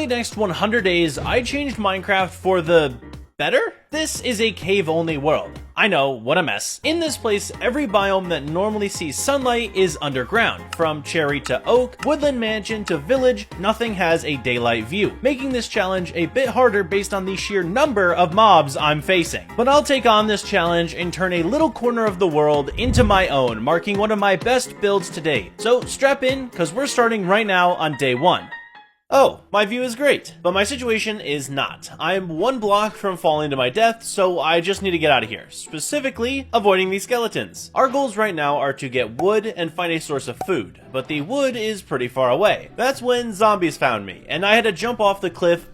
next 100 days, I changed Minecraft for the better? This is a cave-only world. I know, what a mess. In this place, every biome that normally sees sunlight is underground. From cherry to oak, woodland mansion to village, nothing has a daylight view, making this challenge a bit harder based on the sheer number of mobs I'm facing. But I'll take on this challenge and turn a little corner of the world into my own, marking one of my best builds to date. So strap in, cause we're starting right now on day 1. Oh, my view is great, but my situation is not. I'm one block from falling to my death, so I just need to get out of here, specifically avoiding these skeletons. Our goals right now are to get wood and find a source of food, but the wood is pretty far away. That's when zombies found me, and I had to jump off the cliff,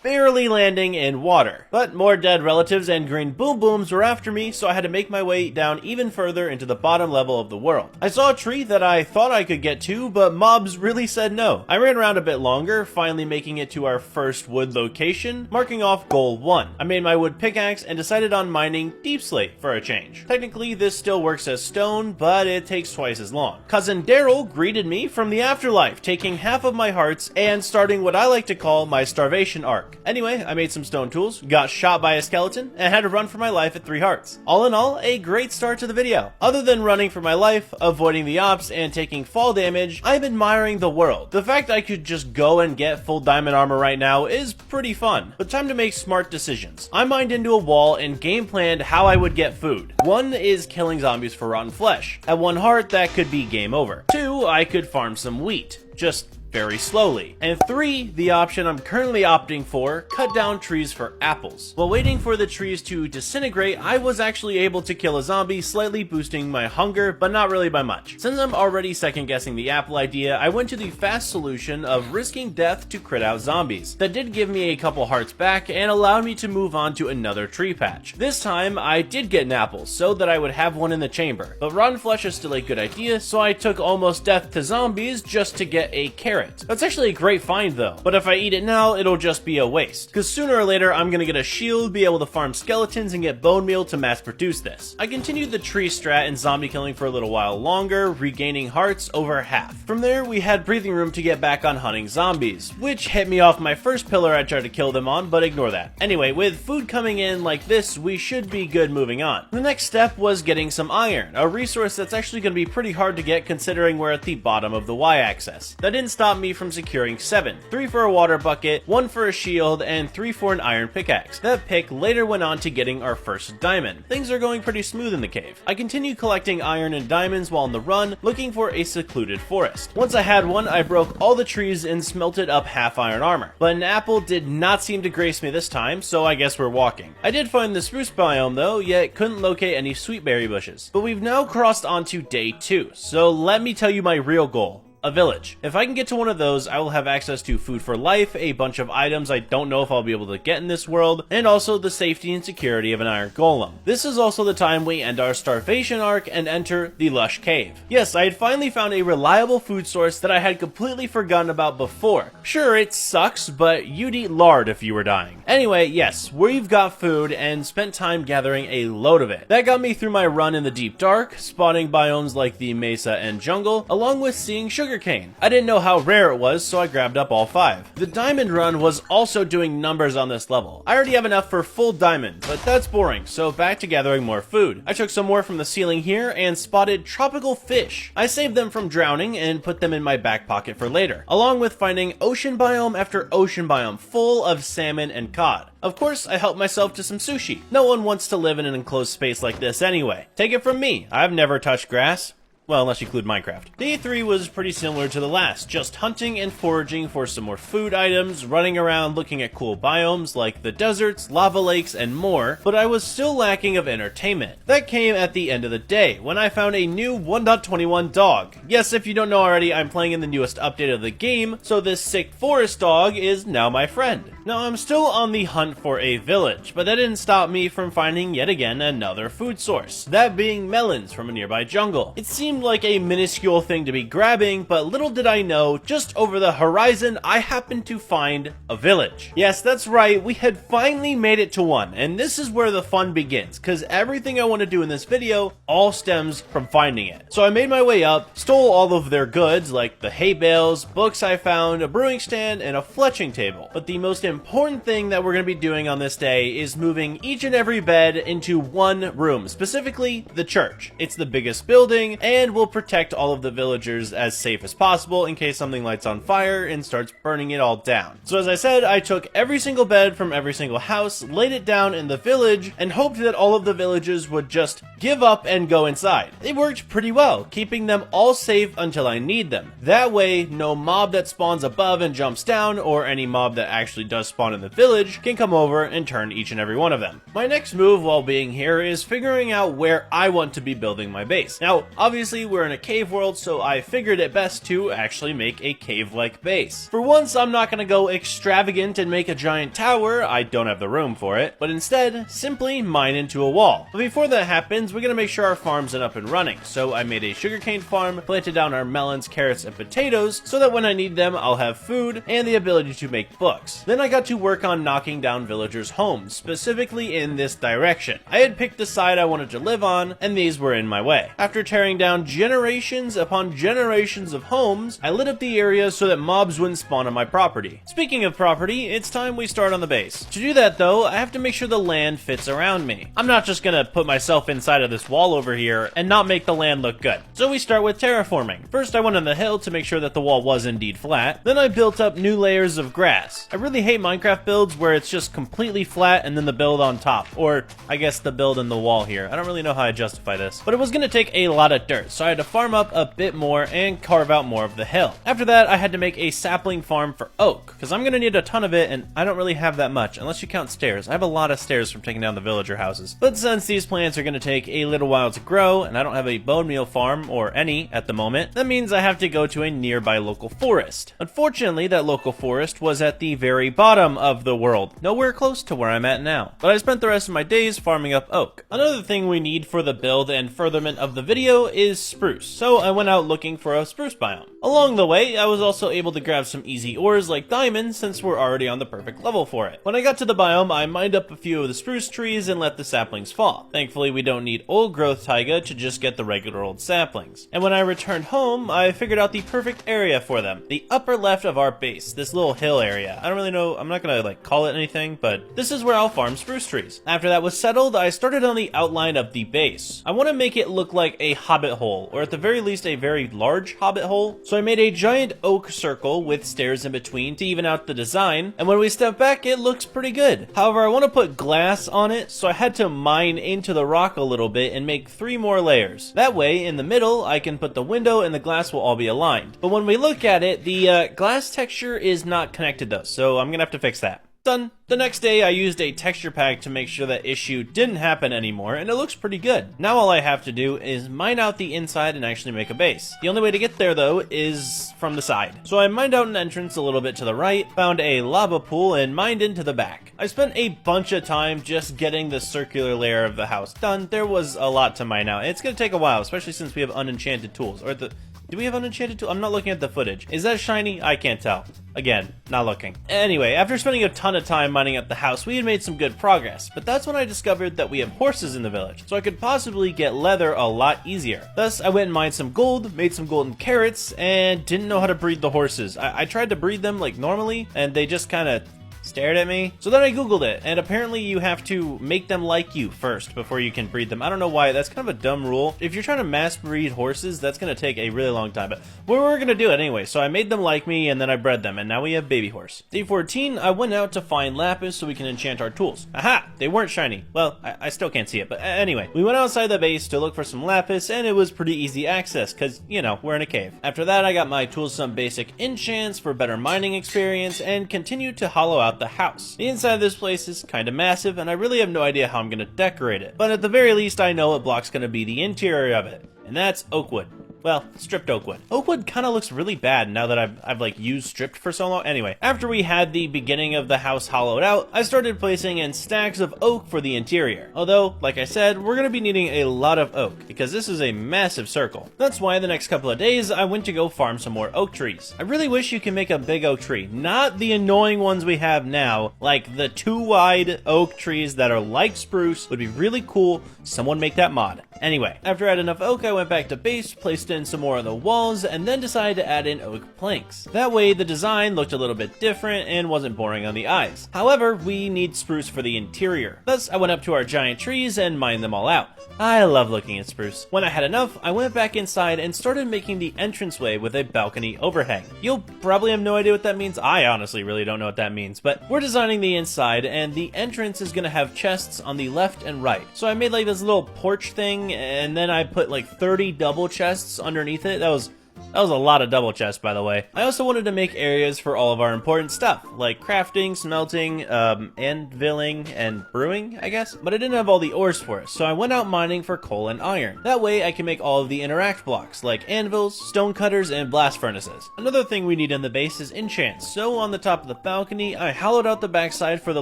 barely landing in water. But more dead relatives and green boom booms were after me, so I had to make my way down even further into the bottom level of the world. I saw a tree that I thought I could get to, but mobs really said no. I ran around a bit longer, finally making it to our first wood location, marking off goal 1. I made my wood pickaxe and decided on mining deep slate for a change. Technically, this still works as stone, but it takes twice as long. Cousin Daryl greeted me from the afterlife, taking half of my hearts and starting what I like to call my starvation arc. Anyway, I made some stone tools, got shot by a skeleton, and had to run for my life at 3 hearts. All in all, a great start to the video. Other than running for my life, avoiding the ops, and taking fall damage, I'm admiring the world. The fact I could just go and get full diamond armor right now is pretty fun, but time to make smart decisions. I mined into a wall and game planned how I would get food. 1 is killing zombies for rotten flesh. At 1 heart, that could be game over. 2, I could farm some wheat. Just very slowly. And 3, the option I'm currently opting for, cut down trees for apples. While waiting for the trees to disintegrate, I was actually able to kill a zombie, slightly boosting my hunger, but not really by much. Since I'm already second guessing the apple idea, I went to the fast solution of risking death to crit out zombies. That did give me a couple hearts back and allowed me to move on to another tree patch. This time, I did get an apple, so that I would have one in the chamber. But rotten flesh is still a good idea, so I took almost death to zombies just to get a carrot. That's actually a great find though, but if I eat it now, it'll just be a waste. Cause sooner or later, I'm gonna get a shield, be able to farm skeletons, and get bone meal to mass produce this. I continued the tree strat and zombie killing for a little while longer, regaining hearts over half. From there, we had breathing room to get back on hunting zombies, which hit me off my first pillar I tried to kill them on, but ignore that. Anyway, with food coming in like this, we should be good moving on. The next step was getting some iron, a resource that's actually gonna be pretty hard to get considering we're at the bottom of the y-axis. That didn't stop me from securing 7. 3 for a water bucket, 1 for a shield, and 3 for an iron pickaxe. That pick later went on to getting our first diamond. Things are going pretty smooth in the cave. I continued collecting iron and diamonds while on the run, looking for a secluded forest. Once I had one, I broke all the trees and smelted up half iron armor. But an apple did not seem to grace me this time, so I guess we're walking. I did find the spruce biome though, yet couldn't locate any sweetberry bushes. But we've now crossed onto day 2, so let me tell you my real goal. A village. If I can get to one of those, I will have access to food for life, a bunch of items I don't know if I'll be able to get in this world, and also the safety and security of an iron golem. This is also the time we end our starvation arc and enter the lush cave. Yes, I had finally found a reliable food source that I had completely forgotten about before. Sure, it sucks, but you'd eat lard if you were dying. Anyway, yes, we've got food and spent time gathering a load of it. That got me through my run in the deep dark, spotting biomes like the mesa and jungle, along with seeing sugarcane. I didn't know how rare it was, so I grabbed up all 5. The diamond run was also doing numbers on this level. I already have enough for full diamond, but that's boring, so back to gathering more food. I took some more from the ceiling here and spotted tropical fish. I saved them from drowning and put them in my back pocket for later, along with finding ocean biome after ocean biome full of salmon and cod. Of course, I helped myself to some sushi. No one wants to live in an enclosed space like this anyway. Take it from me, I've never touched grass. Well, unless you include Minecraft. Day 3 was pretty similar to the last, just hunting and foraging for some more food items, running around looking at cool biomes like the deserts, lava lakes, and more, but I was still lacking of entertainment. That came at the end of the day, when I found a new 1.21 dog. Yes, if you don't know already, I'm playing in the newest update of the game, so this sick forest dog is now my friend. Now, I'm still on the hunt for a village, but that didn't stop me from finding yet again another food source, that being melons from a nearby jungle. It seemed like a minuscule thing to be grabbing, but little did I know, just over the horizon, I happened to find a village. Yes, that's right, we had finally made it to one, and this is where the fun begins, because everything I want to do in this video all stems from finding it. So I made my way up, stole all of their goods, like the hay bales, books I found, a brewing stand, and a fletching table. But the most important thing that we're going to be doing on this day is moving each and every bed into one room, specifically the church. It's the biggest building, and will protect all of the villagers as safe as possible in case something lights on fire and starts burning it all down. So as I said, I took every single bed from every single house, laid it down in the village, and hoped that all of the villagers would just give up and go inside. It worked pretty well, keeping them all safe until I need them. That way, no mob that spawns above and jumps down, or any mob that actually does spawn in the village, can come over and turn each and every one of them. My next move while being here is figuring out where I want to be building my base. Now, obviously we're in a cave world, so I figured it best to actually make a cave-like base. For once, I'm not going to go extravagant and make a giant tower, I don't have the room for it, but instead, simply mine into a wall. But before that happens, we're going to make sure our farm's up and running, so I made a sugarcane farm, planted down our melons, carrots, and potatoes, so that when I need them, I'll have food and the ability to make books. Then I got to work on knocking down villagers' homes, specifically in this direction. I had picked the side I wanted to live on, and these were in my way. After tearing down generations upon generations of homes, I lit up the area so that mobs wouldn't spawn on my property. Speaking of property, it's time we start on the base. To do that though, I have to make sure the land fits around me. I'm not just gonna put myself inside of this wall over here and not make the land look good. So we start with terraforming. First I went on the hill to make sure that the wall was indeed flat. Then I built up new layers of grass. I really hate Minecraft builds where it's just completely flat and then the build on top. Or I guess the build in the wall here. I don't really know how I justify this. But it was gonna take a lot of dirt, so I had to farm up a bit more and carve out more of the hill. After that, I had to make a sapling farm for oak, because I'm gonna need a ton of it and I don't really have that much, unless you count stairs. I have a lot of stairs from taking down the villager houses. But since these plants are gonna take a little while to grow, and I don't have a bone meal farm, or any, at the moment, that means I have to go to a nearby local forest. Unfortunately, that local forest was at the very bottom of the world, nowhere close to where I'm at now. But I spent the rest of my days farming up oak. Another thing we need for the build and furtherment of the video is spruce, so I went out looking for a spruce biome. Along the way, I was also able to grab some easy ores like diamonds since we're already on the perfect level for it. When I got to the biome, I mined up a few of the spruce trees and let the saplings fall. Thankfully, we don't need old growth taiga to just get the regular old saplings. And when I returned home, I figured out the perfect area for them. The upper left of our base, this little hill area. I don't really know, I'm not gonna like call it anything, but this is where I'll farm spruce trees. After that was settled, I started on the outline of the base. I want to make it look like a hobbit hole, or at the very least a very large hobbit hole. So I made a giant oak circle with stairs in between to even out the design, and when we step back, it looks pretty good. However, I want to put glass on it, so I had to mine into the rock a little bit and make 3 more layers. That way, in the middle, I can put the window and the glass will all be aligned. But when we look at it, the glass texture is not connected though, so I'm gonna have to fix that. Done. The next day, I used a texture pack to make sure that issue didn't happen anymore, and it looks pretty good. Now all I have to do is mine out the inside and actually make a base. The only way to get there, though, is from the side. So I mined out an entrance a little bit to the right, found a lava pool, and mined into the back. I spent a bunch of time just getting the circular layer of the house done. There was a lot to mine out. It's gonna take a while, especially since we have unenchanted tools. Or do we have unenchanted tools? I'm not looking at the footage. Is that shiny? I can't tell. Again, not looking. Anyway, after spending a ton of time mining up the house, we had made some good progress, but that's when I discovered that we have horses in the village, so I could possibly get leather a lot easier. Thus, I went and mined some gold, made some golden carrots, and didn't know how to breed the horses. I tried to breed them like normally, and they just kind of stared at me. So then I googled it, and apparently you have to make them like you first before you can breed them. I don't know why, that's kind of a dumb rule. If you're trying to mass breed horses, that's going to take a really long time, but we're going to do it anyway. So I made them like me, and then I bred them, and now we have baby horse. Day 14, I went out to find lapis so we can enchant our tools. Aha! They weren't shiny. Well, I still can't see it, but anyway. We went outside the base to look for some lapis, and it was pretty easy access, because, you know, we're in a cave. After that, I got my tools some basic enchants for better mining experience, and continued to hollow out the house. The inside of this place is kind of massive, and I really have no idea how I'm going to decorate it. But at the very least, I know what block's going to be the interior of it, and that's oak wood. well, stripped oak wood. Oak wood kind of looks really bad now that I've like used stripped for so long. Anyway, after we had the beginning of the house hollowed out, I started placing in stacks of oak for the interior. Although, like I said, we're gonna be needing a lot of oak because this is a massive circle. That's why the next couple of days I went to go farm some more oak trees. I really wish you could make a big oak tree, not the annoying ones we have now, like the 2 wide oak trees that are like spruce. Would be really cool. Someone make that mod. Anyway, after I had enough oak, I went back to base, placed in some more of the walls, and then decided to add in oak planks. That way the design looked a little bit different and wasn't boring on the eyes. However, we need spruce for the interior. Thus, I went up to our giant trees and mined them all out. I love looking at spruce. When I had enough, I went back inside and started making the entranceway with a balcony overhang. You'll probably have no idea what that means. I honestly really don't know what that means, but we're designing the inside, and the entrance is gonna have chests on the left and right. So I made like this little porch thing, and then I put like 30 double chests underneath it. That was a lot of double chests, by the way. I also wanted to make areas for all of our important stuff, like crafting, smelting, anviling, and brewing, I guess. But I didn't have all the ores for it, so I went out mining for coal and iron. That way I can make all of the interact blocks, like anvils, stone cutters, and blast furnaces. Another thing we need in the base is enchants, so on the top of the balcony, I hollowed out the backside for the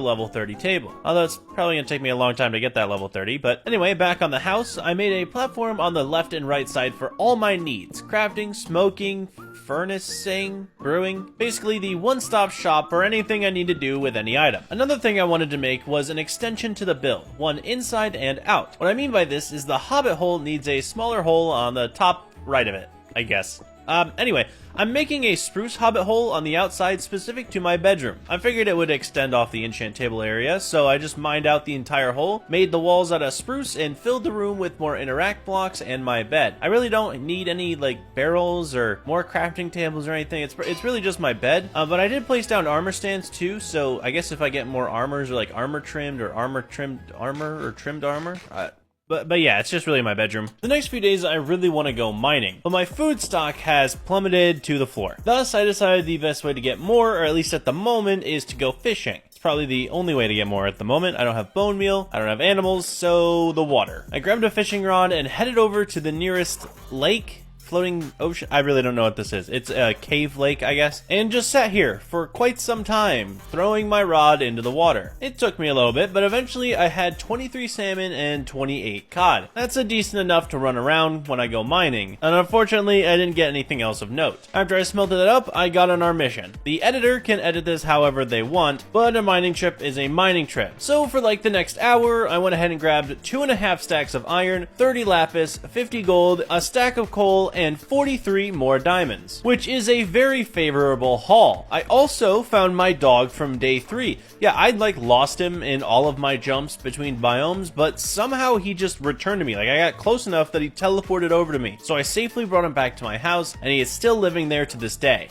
level 30 table. Although it's probably gonna take me a long time to get that level 30, but anyway, back on the house, I made a platform on the left and right side for all my needs: crafting, smoking, furnacing, brewing, basically the one-stop shop for anything I need to do with any item. Another thing I wanted to make was an extension to the build, one inside and out. What I mean by this is the hobbit hole needs a smaller hole on the top right of it, I guess. Anyway, I'm making a spruce hobbit hole on the outside specific to my bedroom. I figured it would extend off the enchant table area, so I just mined out the entire hole, made the walls out of spruce, and filled the room with more interact blocks and my bed. I really don't need any like barrels or more crafting tables or anything. It's really just my bed. But I did place down armor stands too, so I guess if I get more armors or like armor trimmed or armor trimmed armor or trimmed armor, But yeah, it's just really my bedroom. The next few days I really want to go mining, but my food stock has plummeted to the floor. Thus, I decided the best way to get more, or at least at the moment, is to go fishing. It's probably the only way to get more at the moment. I don't have bone meal, I don't have animals, so the water. I grabbed a fishing rod and headed over to the nearest lake. Floating ocean? I really don't know what this is. It's a cave lake, I guess. And just sat here for quite some time, throwing my rod into the water. It took me a little bit, but eventually I had 23 salmon and 28 cod. That's a decent enough to run around when I go mining. And unfortunately, I didn't get anything else of note. After I smelted it up, I got on our mission. The editor can edit this however they want, but a mining trip is a mining trip. So for like the next hour, I went ahead and grabbed 2.5 stacks of iron, 30 lapis, 50 gold, a stack of coal, and 43 more diamonds, which is a very favorable haul. I also found my dog from day 3. Yeah, I'd like lost him in all of my jumps between biomes, but somehow he just returned to me. Like I got close enough that he teleported over to me. So I safely brought him back to my house, and he is still living there to this day.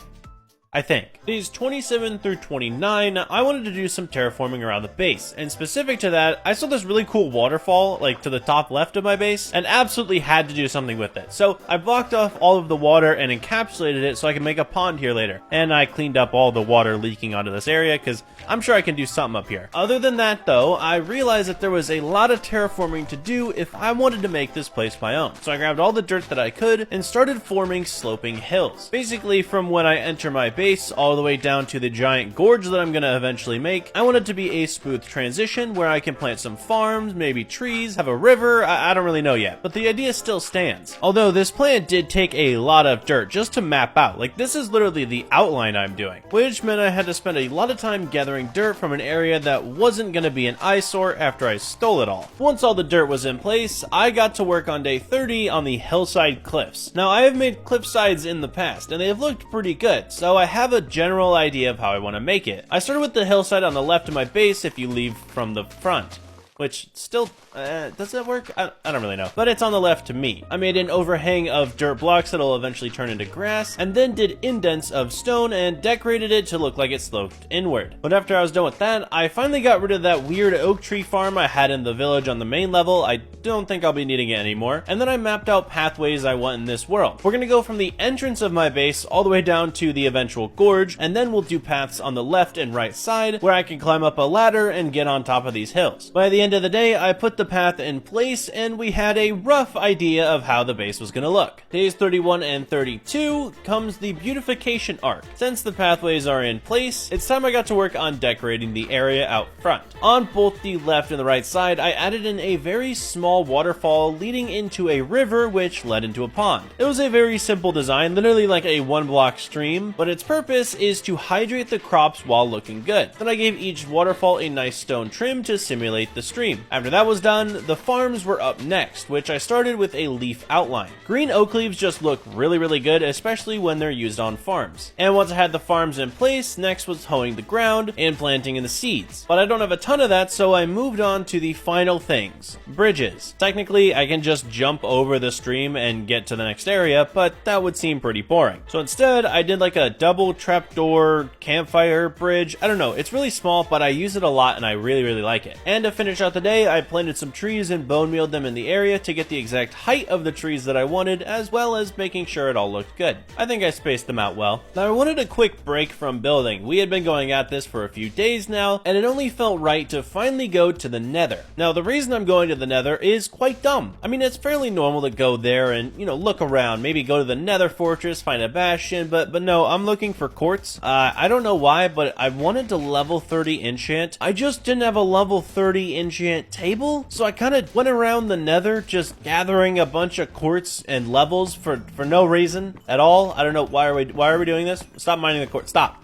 I think. Days 27 through 29, I wanted to do some terraforming around the base, and specific to that, I saw this really cool waterfall, like to the top left of my base, and absolutely had to do something with it. So I blocked off all of the water and encapsulated it so I can make a pond here later. And I cleaned up all the water leaking onto this area, because I'm sure I can do something up here. Other than that though, I realized that there was a lot of terraforming to do if I wanted to make this place my own. So I grabbed all the dirt that I could and started forming sloping hills. Basically from when I enter my base all the way down to the giant gorge that I'm gonna eventually make, I want it to be a smooth transition where I can plant some farms, maybe trees, have a river, I don't really know yet, but the idea still stands. Although this plan did take a lot of dirt just to map out, like this is literally the outline I'm doing, which meant I had to spend a lot of time gathering dirt from an area that wasn't gonna be an eyesore after I stole it all. Once all the dirt was in place, I got to work on day 30 on the hillside cliffs. Now I have made cliff sides in the past, and they have looked pretty good, so I have a general idea of how I want to make it. I started with the hillside on the left of my base if you leave from the front. Which still, does that work? I don't really know. But it's on the left to me. I made an overhang of dirt blocks that'll eventually turn into grass, and then did indents of stone and decorated it to look like it sloped inward. But after I was done with that, I finally got rid of that weird oak tree farm I had in the village on the main level. I don't think I'll be needing it anymore. And then I mapped out pathways I want in this world. We're gonna go from the entrance of my base all the way down to the eventual gorge, and then we'll do paths on the left and right side where I can climb up a ladder and get on top of these hills. By the end of the day, I put the path in place and we had a rough idea of how the base was gonna look. Days 31 and 32 comes the beautification arc. Since the pathways are in place, it's time I got to work on decorating the area out front. On both the left and the right side, I added in a very small waterfall leading into a river which led into a pond. It was a very simple design, literally like a one-block stream, but its purpose is to hydrate the crops while looking good. Then I gave each waterfall a nice stone trim to simulate the stream. After that was done, the farms were up next, which I started with a leaf outline. Green oak leaves just look really good, especially when they're used on farms. And once I had the farms in place, next was hoeing the ground and planting in the seeds. But I don't have a ton of that, so I moved on to the final things. Bridges. Technically, I can just jump over the stream and get to the next area, but that would seem pretty boring. So instead, I did like a double trapdoor campfire bridge. I don't know, it's really small, but I use it a lot and I really like it. And to finish out the day, I planted some trees and bone mealed them in the area to get the exact height of the trees that I wanted, as well as making sure it all looked good. I think I spaced them out well. Now I wanted a quick break from building. We had been going at this for a few days now, and it only felt right to finally go to the Nether. Now the reason I'm going to the Nether is quite dumb. I mean, it's fairly normal to go there and, you know, look around, maybe go to the Nether Fortress, find a bastion, but no, I'm looking for quartz. I don't know why, but I wanted to level 30 enchant. I just didn't have a level 30 enchant table, so I kind of went around the Nether just gathering a bunch of quartz and levels for no reason at all. I don't know, why are we doing this? Stop mining the quartz. Stop!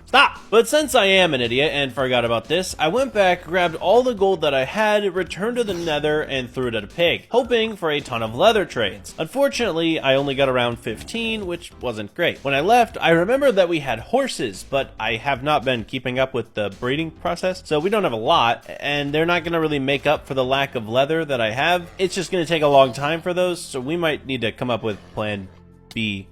But since I am an idiot and forgot about this, I went back, grabbed all the gold that I had, returned to the Nether, and threw it at a pig, hoping for a ton of leather trades. Unfortunately, I only got around 15, which wasn't great. When I left, I remembered that we had horses, but I have not been keeping up with the breeding process, so we don't have a lot, and they're not going to really make up for the lack of leather that I have. It's just going to take a long time for those, so we might need to come up with plan B.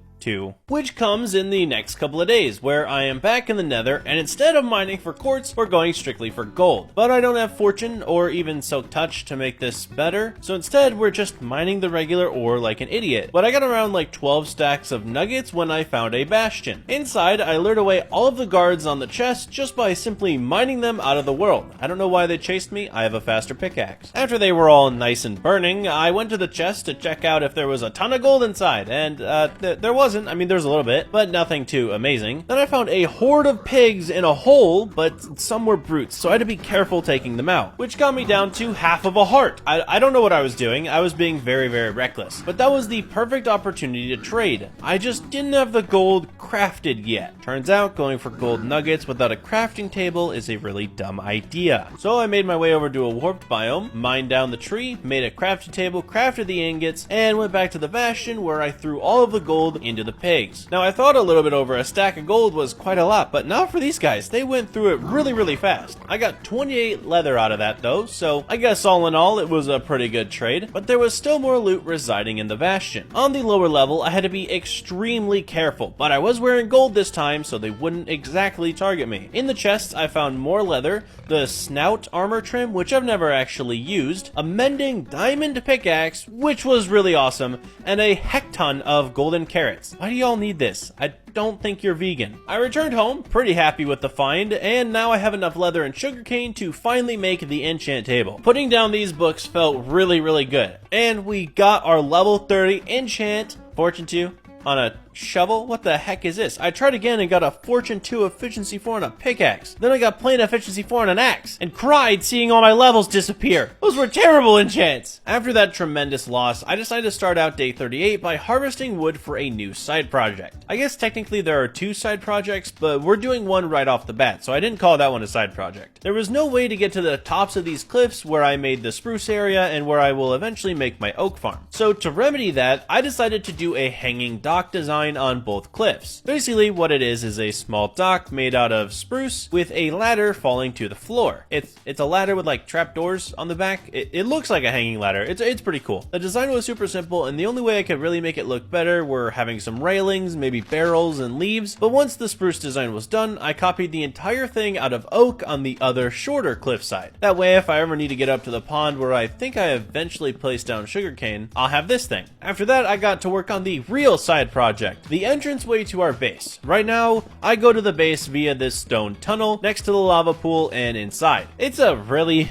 Which comes in the next couple of days, where I am back in the Nether, and instead of mining for quartz, we're going strictly for gold. But I don't have fortune or even silk touch to make this better, so instead we're just mining the regular ore like an idiot. But I got around like 12 stacks of nuggets when I found a bastion. Inside, I lured away all of the guards on the chest just by simply mining them out of the world. I don't know why they chased me, I have a faster pickaxe. After they were all nice and burning, I went to the chest to check out if there was a ton of gold inside, and there wasn't. I mean, there's a little bit, but nothing too amazing. Then I found a horde of pigs in a hole, but some were brutes, so I had to be careful taking them out, which got me down to half of a heart. I don't know what I was doing. I was being very reckless, but that was the perfect opportunity to trade. I just didn't have the gold crafted yet. Turns out going for gold nuggets without a crafting table is a really dumb idea. So I made my way over to a warped biome, mined down the tree, made a crafting table, crafted the ingots, and went back to the bastion where I threw all of the gold into the pigs. Now I thought a little bit over a stack of gold was quite a lot, but not for these guys. They went through it really fast. I got 28 leather out of that though, so I guess all in all it was a pretty good trade, but there was still more loot residing in the bastion. On the lower level I had to be extremely careful, but I was wearing gold this time so they wouldn't exactly target me. In the chests I found more leather, the snout armor trim, which I've never actually used, a mending diamond pickaxe, which was really awesome, and a heck ton of golden carrots. Why do y'all need this? I don't think you're vegan. I returned home, pretty happy with the find, and now I have enough leather and sugarcane to finally make the enchant table. Putting down these books felt really good. And we got our level 30 enchant, fortune 2, on a shovel? What the heck is this? I tried again and got a fortune 2 efficiency 4 on a pickaxe. Then I got plain efficiency 4 on an axe and cried seeing all my levels disappear. Those were terrible enchants. After that tremendous loss, I decided to start out day 38 by harvesting wood for a new side project. I guess technically there are 2 side projects, but we're doing one right off the bat, so I didn't call that one a side project. There was no way to get to the tops of these cliffs where I made the spruce area and where I will eventually make my oak farm. So to remedy that, I decided to do a hanging dock design on both cliffs. Basically what it is a small dock made out of spruce with a ladder falling to the floor. It's a ladder with like trapdoors on the back. It looks like a hanging ladder. It's pretty cool. The design was super simple, and the only way I could really make it look better were having some railings, maybe barrels and leaves. But once the spruce design was done, I copied the entire thing out of oak on the other shorter cliffside. That way if I ever need to get up to the pond where I think I eventually placed down sugarcane, I'll have this thing. After that I got to work on the real side project, the entranceway to our base. Right now, I go to the base via this stone tunnel next to the lava pool and inside. It's a really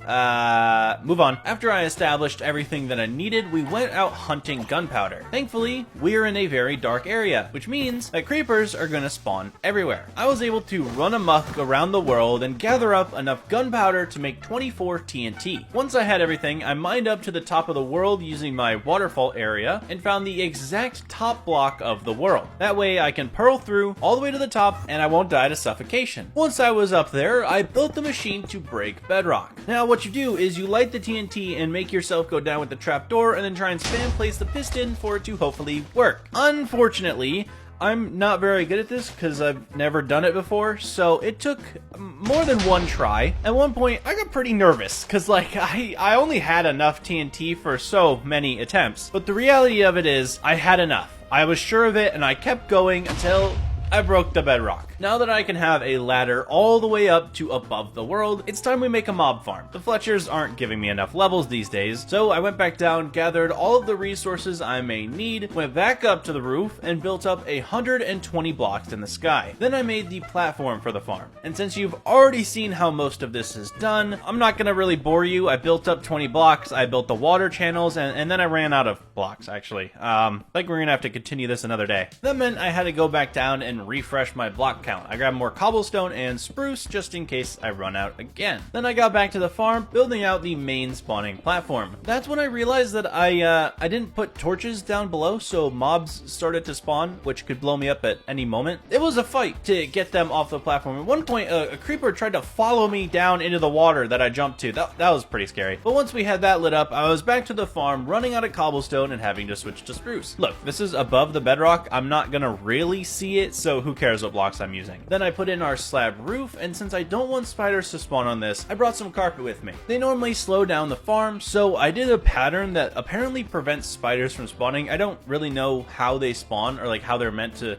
Move on. After I established everything that I needed, we went out hunting gunpowder. Thankfully, we're in a very dark area, which means that creepers are gonna spawn everywhere. I was able to run amok around the world and gather up enough gunpowder to make 24 TNT. Once I had everything, I mined up to the top of the world using my waterfall area and found the exact top block of the world. That way I can pearl through all the way to the top and I won't die to suffocation. Once I was up there, I built the machine to break bedrock. Now what you do is you light the TNT and make yourself go down with the trapdoor and then try and spam place the piston for it to hopefully work. Unfortunately, I'm not very good at this because I've never done it before, so it took more than one try. At one point, I got pretty nervous because like I only had enough TNT for so many attempts. But the reality of it is I had enough. I was sure of it and I kept going until I broke the bedrock. Now that I can have a ladder all the way up to above the world, it's time we make a mob farm. The Fletchers aren't giving me enough levels these days, so I went back down, gathered all of the resources I may need, went back up to the roof, and built up 120 blocks in the sky. Then I made the platform for the farm. And since you've already seen how most of this is done, I'm not gonna really bore you. I built up 20 blocks, I built the water channels, and then I ran out of blocks, actually. Like we're gonna have to continue this another day. That meant I had to go back down and refresh my block count. I grabbed more cobblestone and spruce just in case I run out again. Then I got back to the farm, building out the main spawning platform. That's when I realized that I didn't put torches down below, so mobs started to spawn, which could blow me up at any moment. It was a fight to get them off the platform. At one point, a creeper tried to follow me down into the water that I jumped to. That was pretty scary. But once we had that lit up, I was back to the farm, running out of cobblestone and having to switch to spruce. Look, this is above the bedrock. I'm not gonna really see it, so who cares what blocks I'm using. Then I put in our slab roof, and since I don't want spiders to spawn on this, I brought some carpet with me. They normally slow down the farm, so I did a pattern that apparently prevents spiders from spawning. I don't really know how they spawn or like how they're meant to.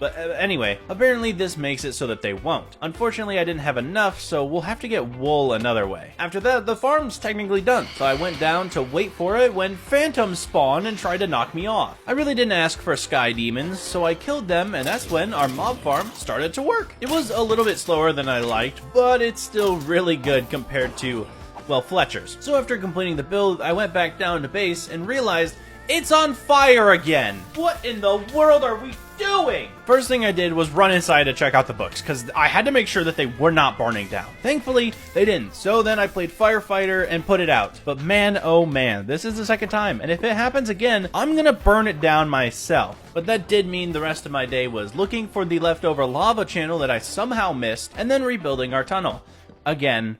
But anyway, apparently this makes it so that they won't. Unfortunately, I didn't have enough, so we'll have to get wool another way. After that, the farm's technically done, so I went down to wait for it when phantoms spawned and tried to knock me off. I really didn't ask for sky demons, so I killed them, and that's when our mob farm started to work. It was a little bit slower than I liked, but it's still really good compared to, well, Fletcher's. So after completing the build, I went back down to base and realized it's on fire again. What in the world are we doing? First thing I did was run inside to check out the books, because I had to make sure that they were not burning down. Thankfully, they didn't, so then I played firefighter and put it out. But man, oh man, this is the second time, and if it happens again, I'm gonna burn it down myself. But that did mean the rest of my day was looking for the leftover lava channel that I somehow missed, and then rebuilding our tunnel. Again.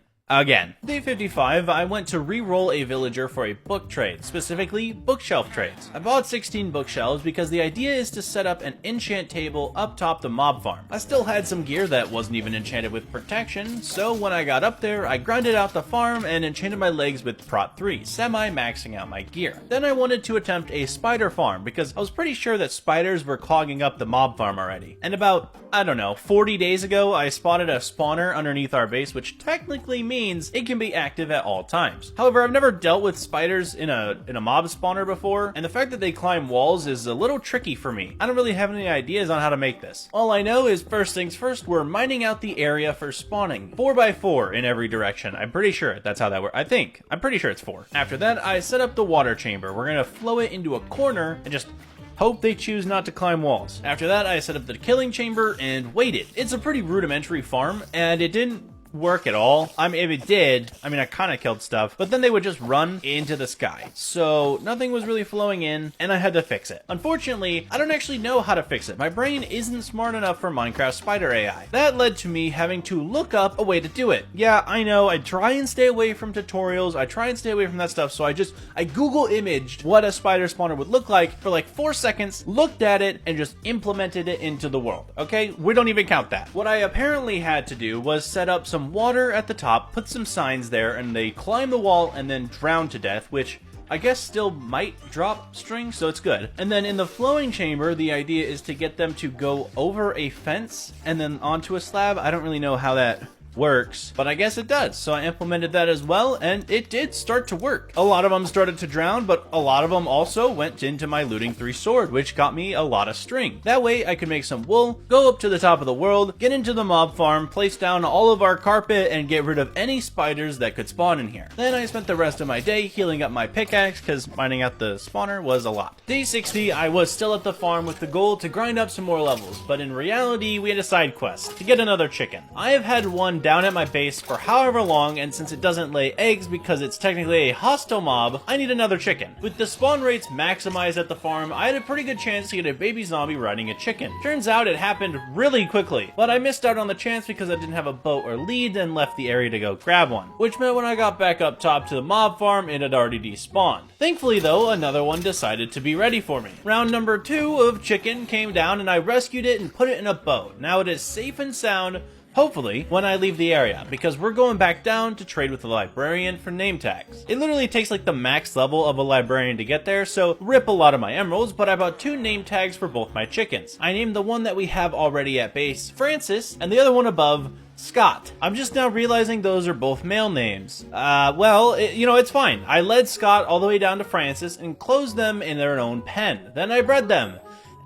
Day 55, I went to re-roll a villager for a book trade, specifically bookshelf trades. I bought 16 bookshelves because the idea is to set up an enchant table up top the mob farm. I still had some gear that wasn't even enchanted with protection, so when I got up there, I grinded out the farm and enchanted my legs with Prot 3, semi-maxing out my gear. Then I wanted to attempt a spider farm because I was pretty sure that spiders were clogging up the mob farm already. And about, I don't know, 40 days ago, I spotted a spawner underneath our base, which technically means it can be active at all times. However, I've never dealt with spiders in a mob spawner before, and the fact that they climb walls is a little tricky for me. I don't really have any ideas on how to make this. All I know is first things first, we're mining out the area for spawning. 4x4 in every direction. I'm pretty sure that's how that works. I'm pretty sure it's 4. After that, I set up the water chamber. We're gonna flow it into a corner and just hope they choose not to climb walls. After that, I set up the killing chamber and waited. It's a pretty rudimentary farm, and it didn't work at all. I mean, if it did, I mean, I kind of killed stuff, but then they would just run into the sky. So nothing was really flowing in, and I had to fix it. Unfortunately, I don't actually know how to fix it. My brain isn't smart enough for Minecraft Spider AI. That led to me having to look up a way to do it. Yeah, I know, I try and stay away from tutorials, I try and stay away from that stuff, so I Google imaged what a spider spawner would look like for like 4 seconds, looked at it, and just implemented it into the world, okay? We don't even count that. What I apparently had to do was set up some water at the top, put some signs there, and they climb the wall and then drown to death, which I guess still might drop strings, so it's good. And then in the flowing chamber, the idea is to get them to go over a fence and then onto a slab. I don't really know how that works, but I guess it does. So I implemented that as well, and it did start to work. A lot of them started to drown, but a lot of them also went into my looting 3 sword, which got me a lot of string. That way I could make some wool, go up to the top of the world, get into the mob farm, place down all of our carpet, and get rid of any spiders that could spawn in here. Then I spent the rest of my day healing up my pickaxe, because finding out the spawner was a lot. Day 60, I was still at the farm with the goal to grind up some more levels, but in reality, we had a side quest to get another chicken. I have had one down at my base for however long, and since it doesn't lay eggs because it's technically a hostile mob, I need another chicken. With the spawn rates maximized at the farm, I had a pretty good chance to get a baby zombie riding a chicken. Turns out it happened really quickly, but I missed out on the chance because I didn't have a boat or lead and left the area to go grab one, which meant when I got back up top to the mob farm, it had already despawned. Thankfully though, another one decided to be ready for me. Round number 2 of chicken came down and I rescued it and put it in a boat. Now it is safe and sound, hopefully, when I leave the area, because we're going back down to trade with the librarian for name tags. It literally takes like the max level of a librarian to get there, so rip a lot of my emeralds, but I bought 2 name tags for both my chickens. I named the one that we have already at base Francis, and the other one above Scott. I'm just now realizing those are both male names. It's fine. I led Scott all the way down to Francis and closed them in their own pen. Then I bred them.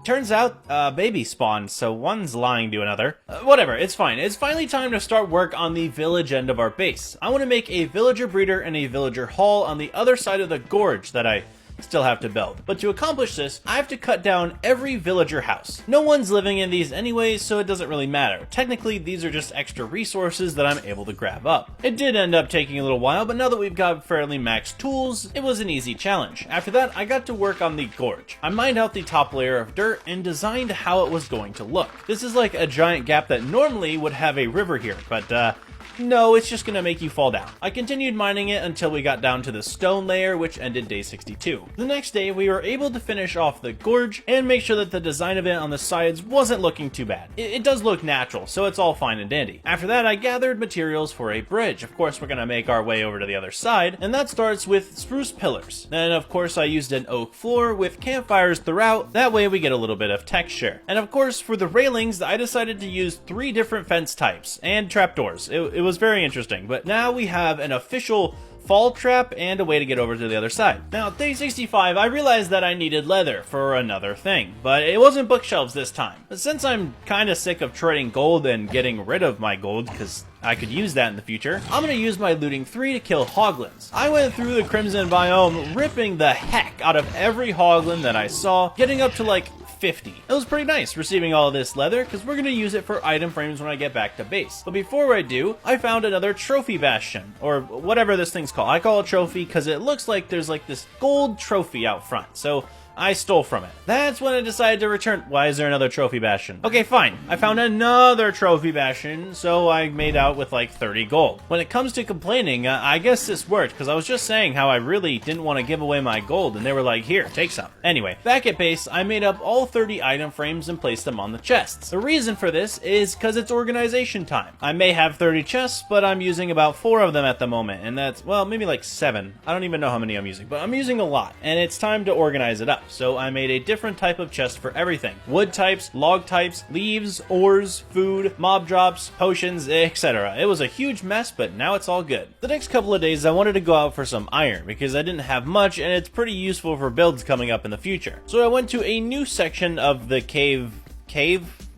Turns out, baby spawned, so one's lying to another. Whatever, it's fine. It's finally time to start work on the village end of our base. I want to make a villager breeder and a villager hall on the other side of the gorge that I still have to build. But to accomplish this, I have to cut down every villager house. No one's living in these anyways, so it doesn't really matter. Technically, these are just extra resources that I'm able to grab up. It did end up taking a little while, but now that we've got fairly maxed tools, it was an easy challenge. After that, I got to work on the gorge. I mined out the top layer of dirt and designed how it was going to look. This is like a giant gap that normally would have a river here, but no, it's just gonna make you fall down. I continued mining it until we got down to the stone layer, which ended day 62. The next day, we were able to finish off the gorge and make sure that the design of it on the sides wasn't looking too bad. It does look natural, so it's all fine and dandy. After that, I gathered materials for a bridge. Of course, we're gonna make our way over to the other side, and that starts with spruce pillars. Then, of course, I used an oak floor with campfires throughout. That way we get a little bit of texture. And of course, for the railings, I decided to use 3 different fence types and trapdoors. It was very interesting, but now we have an official fall trap and a way to get over to the other side. Now, at day 65, I realized that I needed leather for another thing, but it wasn't bookshelves this time. But since I'm kinda sick of trading gold and getting rid of my gold, because I could use that in the future, I'm gonna use my looting 3 to kill hoglins. I went through the Crimson biome, ripping the heck out of every hoglin that I saw, getting up to like 50. It was pretty nice receiving all of this leather, because we're going to use it for item frames when I get back to base. But before I do, I found another trophy bastion, or whatever this thing's called. I call it trophy because it looks like there's like this gold trophy out front, so I stole from it. That's when I decided to return. Why is there another trophy bastion? Okay, fine. I found another trophy bastion, so I made out with like 30 gold. When it comes to complaining, I guess this worked, because I was just saying how I really didn't want to give away my gold, and they were like, here, take some. Anyway, back at base, I made up all 30 item frames and placed them on the chests. The reason for this is because it's organization time. I may have 30 chests, but I'm using about 4 of them at the moment, and that's, well, maybe like 7. I don't even know how many I'm using, but I'm using a lot, and it's time to organize it up. So I made a different type of chest for everything. Wood types, log types, leaves, ores, food, mob drops, potions, etc. It was a huge mess, but now it's all good. The next couple of days I wanted to go out for some iron because I didn't have much and it's pretty useful for builds coming up in the future. So I went to a new section of the cave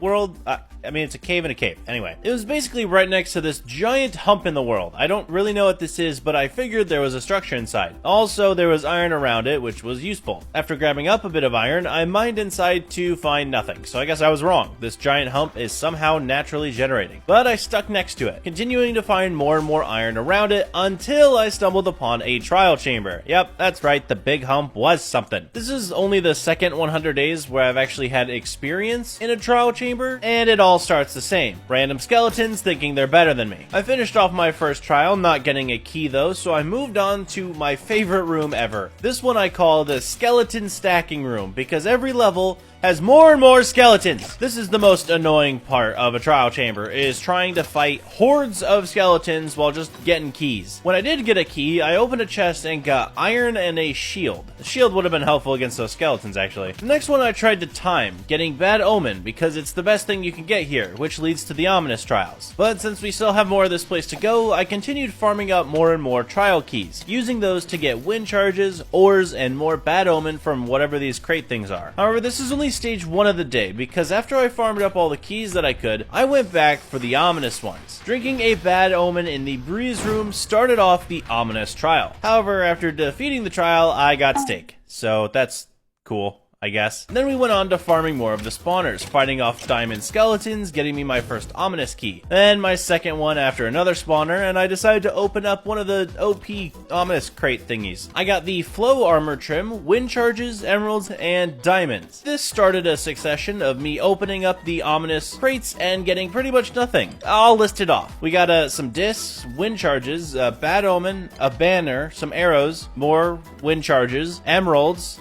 world. I mean, it's a cave in a cave. Anyway, it was basically right next to this giant hump in the world. I don't really know what this is, but I figured there was a structure inside. Also, there was iron around it, which was useful. After grabbing up a bit of iron, I mined inside to find nothing. So I guess I was wrong. This giant hump is somehow naturally generating. But I stuck next to it, continuing to find more and more iron around it until I stumbled upon a trial chamber. Yep, that's right, the big hump was something. This is only the second 100 days where I've actually had experience in a trial chamber, and it all starts the same. Random skeletons thinking they're better than me. I finished off my first trial, not getting a key though, so I moved on to my favorite room ever. This one I call the skeleton stacking room, because every level has more and more skeletons. This is the most annoying part of a trial chamber, is trying to fight hordes of skeletons while just getting keys. When I did get a key, I opened a chest and got iron and a shield. The shield would have been helpful against those skeletons, actually. The next one I tried to time, getting Bad Omen, because it's the best thing you can get here, which leads to the Ominous Trials. But since we still have more of this place to go, I continued farming up more and more trial keys, using those to get wind charges, ores, and more Bad Omen from whatever these crate things are. However, this is only stage 1 of the day, because after I farmed up all the keys that I could, I went back for the ominous ones. Drinking a Bad Omen in the breeze room started off the ominous trial. However, after defeating the trial, I got steak. So that's cool, I guess. Then we went on to farming more of the spawners, fighting off diamond skeletons, getting me my first ominous key. Then my second one after another spawner, and I decided to open up one of the OP ominous crate thingies. I got the flow armor trim, wind charges, emeralds, and diamonds. This started a succession of me opening up the ominous crates and getting pretty much nothing. I'll list it off. We got some discs, wind charges, a Bad Omen, a banner, some arrows, more wind charges, emeralds,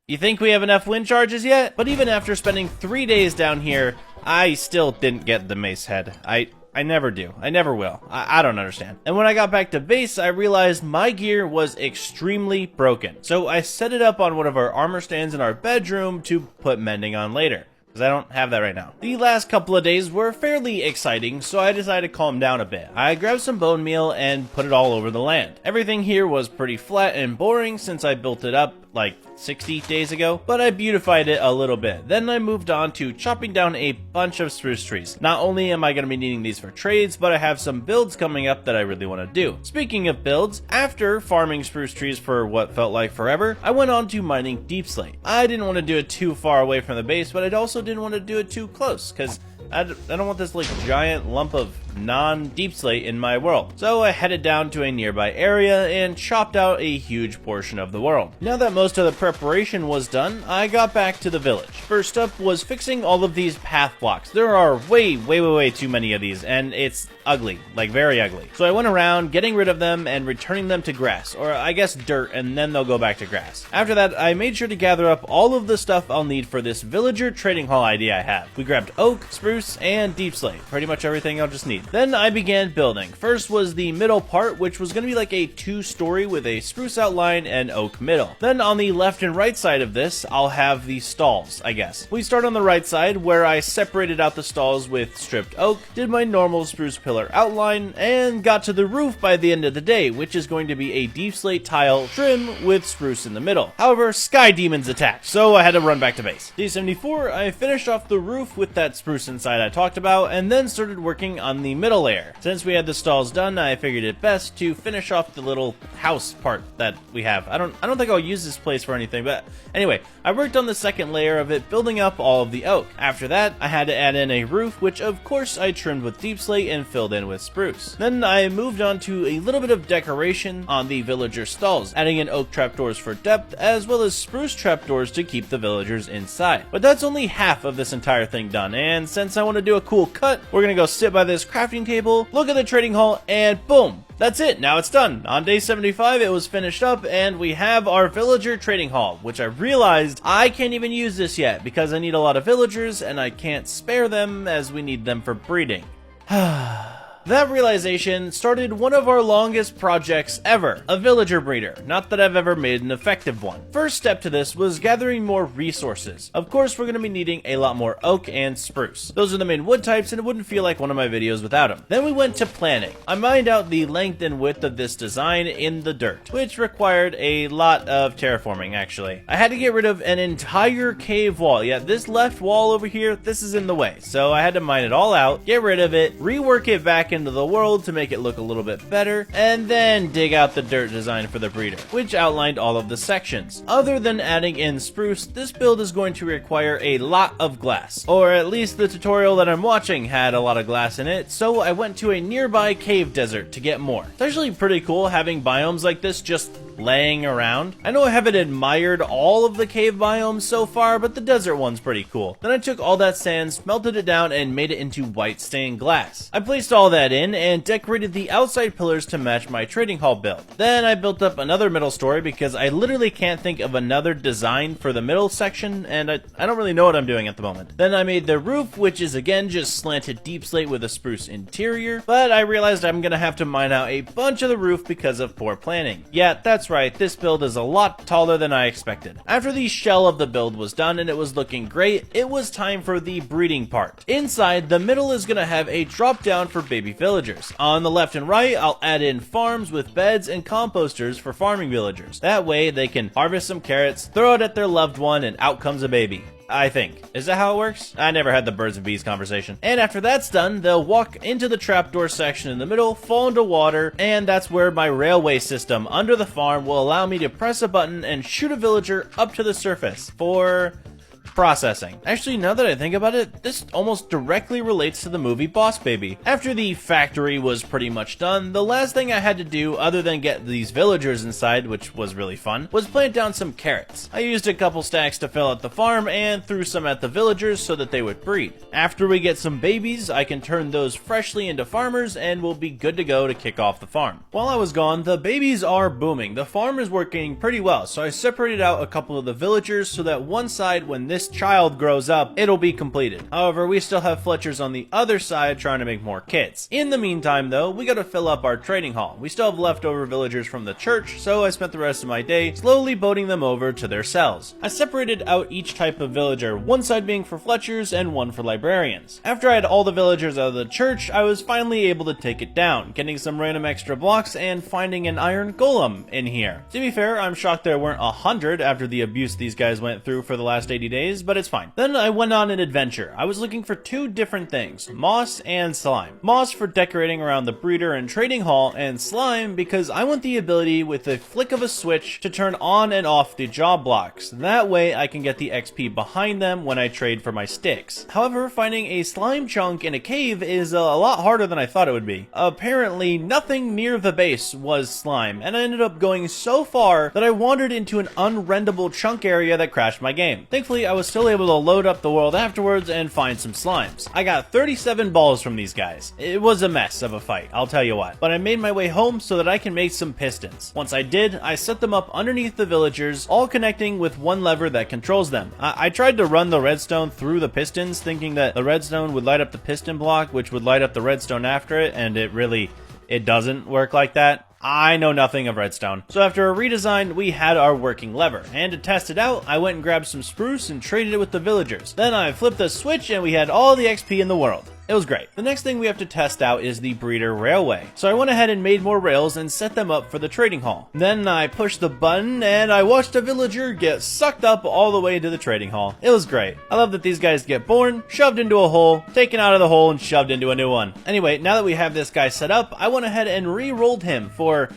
you think we have enough wind charges yet? But even after spending 3 days down here, I still didn't get the mace head. I never do. I never will. I don't understand. And when I got back to base, I realized my gear was extremely broken. So I set it up on one of our armor stands in our bedroom to put mending on later, because I don't have that right now. The last couple of days were fairly exciting, so I decided to calm down a bit. I grabbed some bone meal and put it all over the land. Everything here was pretty flat and boring since I built it up like 60 days ago, but I beautified it a little bit. Then I moved on to chopping down a bunch of spruce trees. Not only am I going to be needing these for trades, but I have some builds coming up that I really want to do. Speaking of builds, after farming spruce trees for what felt like forever, I went on to mining deep slate. I didn't want to do it too far away from the base, but I also didn't want to do it too close, because I don't want this like giant lump of non-deep slate in my world. So I headed down to a nearby area and chopped out a huge portion of the world. Now that most of the preparation was done, I got back to the village. First up was fixing all of these path blocks. There are way too many of these, and it's ugly, like very ugly. So I went around getting rid of them and returning them to grass, or I guess dirt, and then they'll go back to grass. After that, I made sure to gather up all of the stuff I'll need for this villager trading hall idea I have. We grabbed oak, spruce, and deep slate. Pretty much everything I'll just need. Then I began building. First was the middle part, which was going to be like a 2-story with a spruce outline and oak middle. Then on the left and right side of this, I'll have the stalls, I guess. We start on the right side, where I separated out the stalls with stripped oak, did my normal spruce pillar outline, and got to the roof by the end of the day, which is going to be a deep slate tile trim with spruce in the middle. However, sky demons attacked, so I had to run back to base. Day 74, I finished off the roof with that spruce inside I talked about, and then started working on the middle layer. Since we had the stalls done, I figured it best to finish off the little house part that we have. I don't think I'll use this place for anything, but anyway, I worked on the second layer of it, building up all of the oak. After that, I had to add in a roof, which of course I trimmed with deep slate and filled in with spruce. Then I moved on to a little bit of decoration on the villager stalls, adding in oak trapdoors for depth, as well as spruce trapdoors to keep the villagers inside. But that's only half of this entire thing done, and since I want to do a cool cut, we're gonna go sit by this crafting table, look at the trading hall, and boom! That's it, now it's done. On day 75, it was finished up, and we have our villager trading hall, which I realized I can't even use this yet because I need a lot of villagers, and I can't spare them as we need them for breeding. That realization started one of our longest projects ever, a villager breeder. Not that I've ever made an effective one. First step to this was gathering more resources. Of course, we're going to be needing a lot more oak and spruce. Those are the main wood types, and it wouldn't feel like one of my videos without them. Then we went to planning. I mined out the length and width of this design in the dirt, which required a lot of terraforming, actually. I had to get rid of an entire cave wall. Yeah, this left wall over here, this is in the way. So I had to mine it all out, get rid of it, rework it back into the world to make it look a little bit better, and then dig out the dirt design for the breeder, which outlined all of the sections. Other than adding in spruce, this build is going to require a lot of glass, or at least the tutorial that I'm watching had a lot of glass in it, so I went to a nearby cave desert to get more. It's actually pretty cool having biomes like this just laying around. I know I haven't admired all of the cave biomes so far, but the desert one's pretty cool. Then I took all that sand, melted it down, and made it into white stained glass. I placed all that in and decorated the outside pillars to match my trading hall build. Then I built up another middle story because I literally can't think of another design for the middle section, and I don't really know what I'm doing at the moment. Then I made the roof, which is again just slanted deep slate with a spruce interior, but I realized I'm gonna have to mine out a bunch of the roof because of poor planning. Yeah, that's right, this build is a lot taller than I expected. After the shell of the build was done and it was looking great, it was time for the breeding part. Inside, the middle is gonna have a drop down for baby villagers. On the left and right, I'll add in farms with beds and composters for farming villagers. That way they can harvest some carrots, throw it at their loved one, and out comes a baby. I think. Is that how it works? I never had the birds and bees conversation. And after that's done, they'll walk into the trapdoor section in the middle, fall into water, and that's where my railway system under the farm will allow me to press a button and shoot a villager up to the surface for processing. Actually, now that I think about it, this almost directly relates to the movie Boss Baby. After the factory was pretty much done, the last thing I had to do, other than get these villagers inside, which was really fun, was plant down some carrots. I used a couple stacks to fill out the farm and threw some at the villagers so that they would breed. After we get some babies, I can turn those freshly into farmers and we'll be good to go to kick off the farm. While I was gone, the babies are booming. The farm is working pretty well, so I separated out a couple of the villagers so that one side, when this child grows up, it'll be completed. However, we still have Fletchers on the other side trying to make more kids. In the meantime though, we gotta fill up our trading hall. We still have leftover villagers from the church, so I spent the rest of my day slowly boating them over to their cells. I separated out each type of villager, one side being for Fletchers and one for librarians. After I had all the villagers out of the church, I was finally able to take it down, getting some random extra blocks and finding an iron golem in here. To be fair, I'm shocked there weren't 100 after the abuse these guys went through for the last 80 days, but it's fine. Then I went on an adventure. I was looking for two different things, moss and slime. Moss for decorating around the breeder and trading hall, and slime because I want the ability with a flick of a switch to turn on and off the job blocks. That way I can get the XP behind them when I trade for my sticks. However, finding a slime chunk in a cave is a lot harder than I thought it would be. Apparently, nothing near the base was slime, and I ended up going so far that I wandered into an unrendable chunk area that crashed my game. Thankfully, I was still able to load up the world afterwards and find some slimes. I got 37 balls from these guys. It was a mess of a fight, I'll tell you what. But I made my way home so that I can make some pistons. Once I did, I set them up underneath the villagers, all connecting with one lever that controls them. I tried to run the redstone through the pistons, thinking that the redstone would light up the piston block, which would light up the redstone after it, and it doesn't work like that. I know nothing of redstone. So after a redesign, we had our working lever. And to test it out, I went and grabbed some spruce and traded it with the villagers. Then I flipped the switch and we had all the XP in the world. It was great. The next thing we have to test out is the breeder railway. So I went ahead and made more rails and set them up for the trading hall. Then I pushed the button and I watched a villager get sucked up all the way to the trading hall. It was great. I love that these guys get born, shoved into a hole, taken out of the hole, and shoved into a new one. Anyway, now that we have this guy set up, I went ahead and re-rolled him for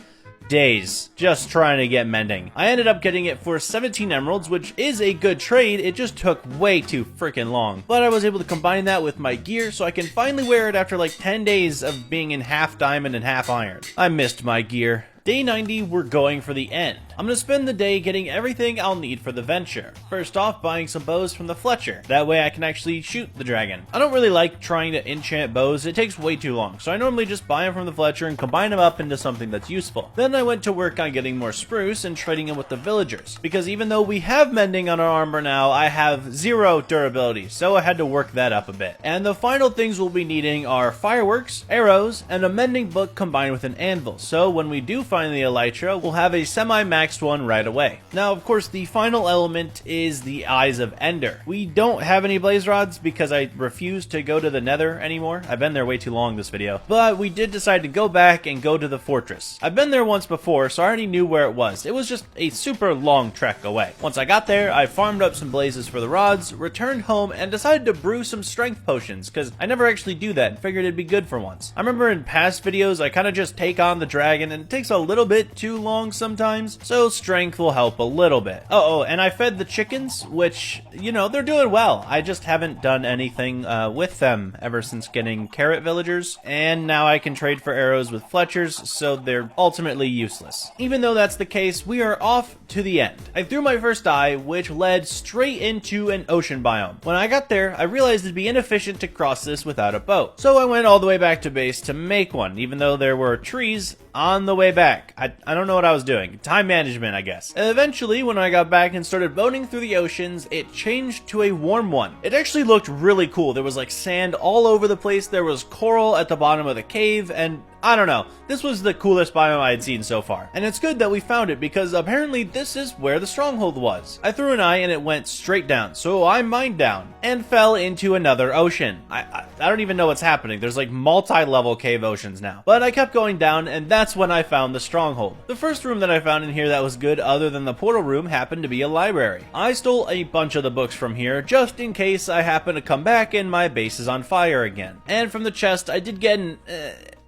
days just trying to get mending. I ended up getting it for 17 emeralds, which is a good trade. It just took way too freaking long. But I was able to combine that with my gear so I can finally wear it after like 10 days of being in half diamond and half iron. I missed my gear. Day 90, we're going for the end. I'm gonna spend the day getting everything I'll need for the venture. First off, buying some bows from the Fletcher. That way I can actually shoot the dragon. I don't really like trying to enchant bows, it takes way too long, so I normally just buy them from the Fletcher and combine them up into something that's useful. Then I went to work on getting more spruce and trading them with the villagers, because even though we have mending on our armor now, I have 0 durability, so I had to work that up a bit. And the final things we'll be needing are fireworks, arrows, and a mending book combined with an anvil, so when we do find the elytra, we'll have a semi-maxed one right away. Now, of course, the final element is the Eyes of Ender. We don't have any blaze rods because I refuse to go to the Nether anymore. I've been there way too long this video. But we did decide to go back and go to the fortress. I've been there once before, so I already knew where it was. It was just a super long trek away. Once I got there, I farmed up some blazes for the rods, returned home, and decided to brew some strength potions, because I never actually do that and figured it'd be good for once. I remember in past videos, I kind of just take on the dragon, and it takes a a little bit too long sometimes, so strength will help a little bit. Oh, and I fed the chickens, which, you know, they're doing well. I just haven't done anything with them ever since getting carrot villagers, and now I can trade for arrows with Fletchers, so they're ultimately useless. Even though that's the case, we are off to the end. I threw my first die, which led straight into an ocean biome. When I got there, I realized it'd be inefficient to cross this without a boat, so I went all the way back to base to make one, even though there were trees on the way back. I don't know what I was doing. Time management, I guess. Eventually, when I got back and started boating through the oceans, it changed to a warm one. It actually looked really cool. There was like sand all over the place, there was coral at the bottom of the cave, and I don't know. This was the coolest biome I had seen so far. And it's good that we found it because apparently this is where the stronghold was. I threw an eye and it went straight down, so I mined down and fell into another ocean. I don't even know what's happening. There's like multi-level cave oceans now. But I kept going down and that's when I found the stronghold. The first room that I found in here that was good other than the portal room happened to be a library. I stole a bunch of the books from here just in case I happen to come back and my base is on fire again. And from the chest I did get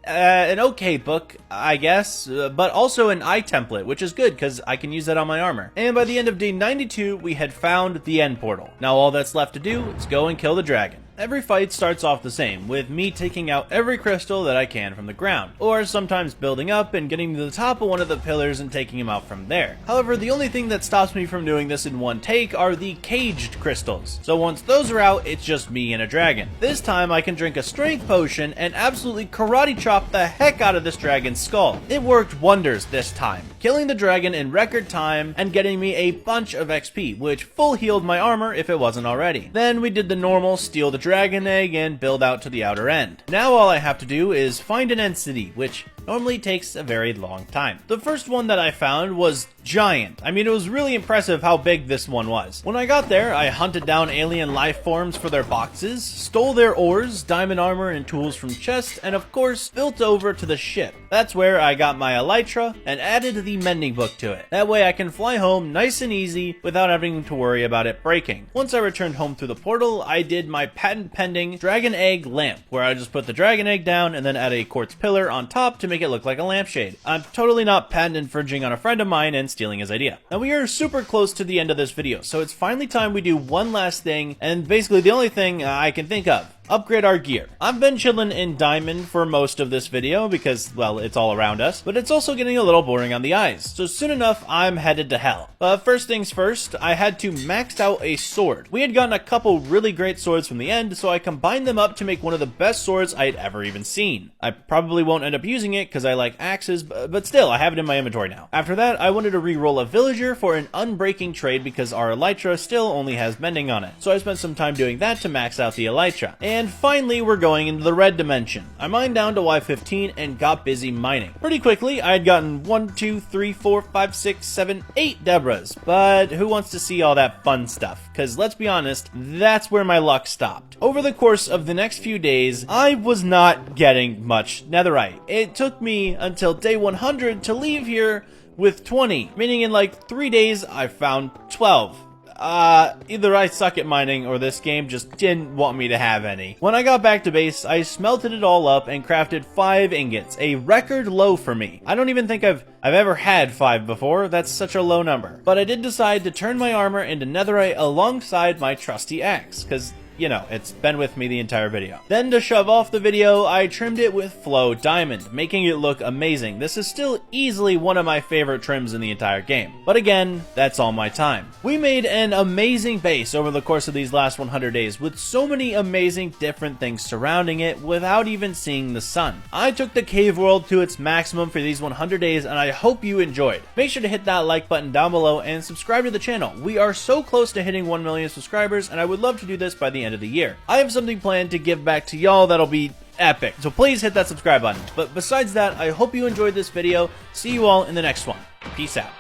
an okay book, I guess, but also an eye template, which is good because I can use that on my armor. And by the end of day 92, we had found the end portal. Now all that's left to do is go and kill the dragon. Every fight starts off the same, with me taking out every crystal that I can from the ground, or sometimes building up and getting to the top of one of the pillars and taking him out from there. However, the only thing that stops me from doing this in one take are the caged crystals. So once those are out, it's just me and a dragon. This time I can drink a strength potion and absolutely karate chop the heck out of this dragon's skull. It worked wonders this time, killing the dragon in record time and getting me a bunch of XP, which full healed my armor if it wasn't already. Then we did the normal steal the dragon egg and build out to the outer end. Now all I have to do is find an end city, which normally takes a very long time. The first one that I found was giant. I mean, it was really impressive how big this one was. When I got there, I hunted down alien life forms for their boxes, stole their ores, diamond armor, and tools from chests, and of course, built over to the ship. That's where I got my elytra and added the mending book to it. That way I can fly home nice and easy without having to worry about it breaking. Once I returned home through the portal, I did my patent pending dragon egg lamp, where I just put the dragon egg down and then add a quartz pillar on top to make it look like a lampshade. I'm totally not patent infringing on a friend of mine and stealing his idea. Now we are super close to the end of this video, so it's finally time we do one last thing, and basically the only thing I can think of. Upgrade our gear. I've been chilling in diamond for most of this video because, well, it's all around us, but it's also getting a little boring on the eyes, so soon enough I'm headed to hell. But first things first, I had to max out a sword. We had gotten a couple really great swords from the end, so I combined them up to make one of the best swords I'd ever even seen. I probably won't end up using it because I like axes, but still, I have it in my inventory now. After that, I wanted to re-roll a villager for an unbreaking trade because our elytra still only has mending on it, so I spent some time doing that to max out the elytra. And finally, we're going into the red dimension. I mined down to Y15 and got busy mining. Pretty quickly, I had gotten 1, 2, 3, 4, 5, 6, 7, 8 Debras, but who wants to see all that fun stuff? Because let's be honest, that's where my luck stopped. Over the course of the next few days, I was not getting much netherite. It took me until day 100 to leave here with 20, meaning in like 3 days, I found 12. Either I suck at mining or this game just didn't want me to have any. When I got back to base, I smelted it all up and crafted 5 ingots, a record low for me. I don't even think I've ever had 5 before, that's such a low number. But I did decide to turn my armor into netherite alongside my trusty axe, because you know, it's been with me the entire video. Then to shove off the video, I trimmed it with Flow Diamond, making it look amazing. This is still easily one of my favorite trims in the entire game. But again, that's all my time. We made an amazing base over the course of these last 100 days with so many amazing different things surrounding it without even seeing the sun. I took the cave world to its maximum for these 100 days and I hope you enjoyed. Make sure to hit that like button down below and subscribe to the channel. We are so close to hitting 1 million subscribers and I would love to do this by the end of the year. I have something planned to give back to y'all that'll be epic, so please hit that subscribe button. But besides that, I hope you enjoyed this video. See you all in the next one. Peace out.